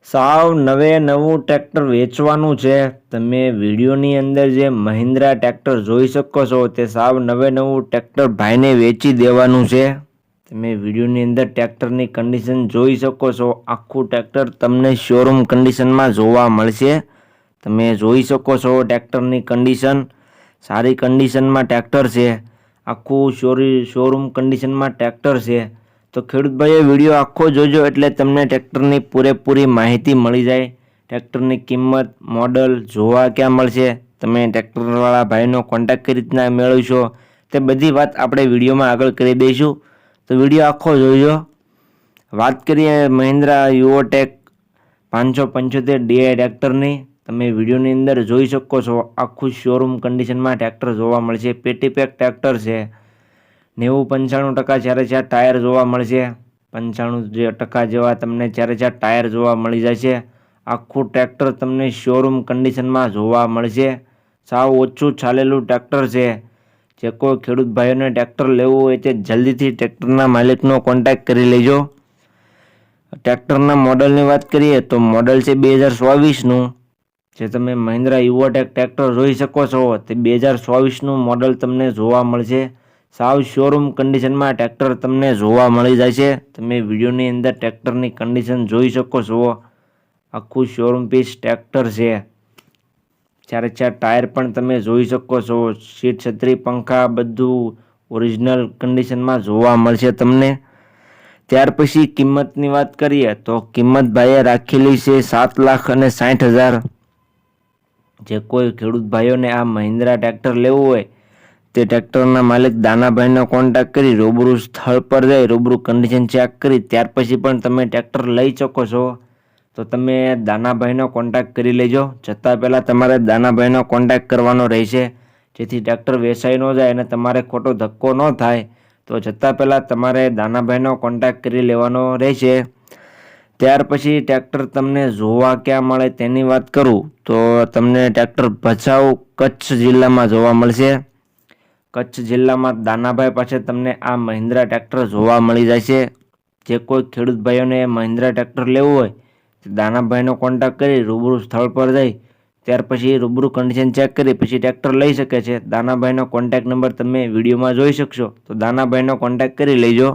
સાવ નવે નવું ટ્રેક્ટર વેચવાનું છે। તમે વિડીયોની અંદર જે મહિન્દ્રા ટ્રેક્ટર જોઈ શકો છો તે સાવ નવે નવું ટ્રેક્ટર ભાઈને વેચી દેવાનું છે। તમે વિડીયોની અંદર ટ્રેક્ટરની કન્ડિશન જોઈ શકો છો। આખું ટ્રેક્ટર તમને શોરૂમ કન્ડિશનમાં જોવા મળશે। તમે જોઈ શકો છો ટ્રેક્ટરની કન્ડિશન સારી કન્ડિશનમાં ટ્રેક્ટર છે। આખું શોરૂમ કન્ડિશનમાં ટ્રેક્ટર છે। તો ખેડૂત ભાઈએ વિડીયો આખો જોજો એટલે તમને ટ્રેક્ટરની પૂરેપૂરી માહિતી મળી જાય। ટ્રેક્ટરની કિંમત મોડલ જોવા ક્યાં મળશે, તમે ટ્રેક્ટરવાળા ભાઈનો કોન્ટેક્ટ કઈ રીતના મેળવશો, તે બધી વાત આપણે વિડીયોમાં આગળ કરી દઈશું। તો વિડીયો આખો જોજો। વાત કરીએ મહિન્દ્રા યુઓટેક 575 DI ટ્રેક્ટરની। તમે વિડીયોની અંદર જોઈ શકો છો આખું શોરૂમ કન્ડિશનમાં ટ્રેક્ટર જોવા મળશે। પેટી પેક ટ્રેક્ટર છે। 90-95% ચારે ચાર ટાયર જોવા મળશે। 95% જેવા તમને ચારે ચાર ટાયર જોવા મળી જશે। આખું ટ્રેક્ટર તમને શોરૂમ કન્ડિશનમાં જોવા મળશે। સાવ ઓછું ચાલેલું ટ્રેક્ટર છે। જે કોઈ ખેડૂત ભાઈઓને ટ્રેક્ટર લેવું હોય તે જલ્દીથી ટ્રેક્ટરના માલિકનો કોન્ટેક્ટ કરી લેજો। ટ્રેક્ટરના મોડલની વાત કરીએ તો મોડલ છે 2024નું। જે તમે મહિન્દ્રા યુઓટેક ટ્રેક્ટર જોઈ શકો છો તે 2024નું મોડલ તમને જોવા મળશે। સાવ શોરૂમ કન્ડિશનમાં ટ્રેક્ટર તમને જોવા મળી જશે। તમે વિડીયોની અંદર ટ્રેક્ટરની કન્ડિશન જોઈ શકો છો। આખું શોરૂમ પીસ ટ્રેક્ટર છે। ચારે ચાર ટાયર પણ તમે જોઈ શકો છો। સીટ છત્રી પંખા બધું ઓરિજિનલ કન્ડિશનમાં જોવા મળશે તમને। ત્યાર પછી કિંમતની વાત કરીએ તો કિંમત ભાઈએ રાખેલી છે 7,60,000। જે કોઈ ખેડૂત ભાઈઓને આ મહિન્દ્રા ટ્રેક્ટર લેવું હોય તે ટ્રેક્ટરના માલિક દાનાભાઈનો કોન્ટેક્ટ કરી રૂબરૂ સ્થળ પર જઈ રૂબરૂ કન્ડિશન ચેક કરી ત્યાર પછી પણ તમે ટ્રેક્ટર લઈ શકો છો। તો તમે દાનાભાઈનો કોન્ટેક્ટ કરી લેજો। છતાં પહેલાં તમારે દાનાભાઈનો કોન્ટેક્ટ કરવાનો રહેશે, જેથી ટ્રેક્ટર વેચાઈ ન જાય અને તમારે ખોટો ધક્કો ન થાય। તો છતાં પહેલાં તમારે દાનાભાઈનો કોન્ટેક્ટ કરી લેવાનો રહેશે। ત્યાર પછી ટ્રેક્ટર તમને જોવા ક્યાં મળે તેની વાત કરું તો તમને ટ્રેક્ટર ભચાઉ કચ્છ જિલ્લામાં જોવા મળશે। કચ્છ જિલ્લામાં દાનાભાઈ પાસે તમને આ મહિન્દ્રા ટ્રેક્ટર જોવા મળી જશે। જે કોઈ ખેડૂત ભાઈઓને મહિન્દ્રા ટ્રેક્ટર લેવું હોય તો દાનાભાઈનો કોન્ટેક્ટ કરી રૂબરૂ સ્થળ પર જઈ ત્યાર પછી રૂબરૂ કન્ડિશન ચેક કરી પછી ટ્રેક્ટર લઈ શકે છે। દાનાભાઈનો કોન્ટેક્ટ નંબર તમે વિડીયોમાં જોઈ શકશો, તો દાનાભાઈનો કોન્ટેક્ટ કરી લેજો।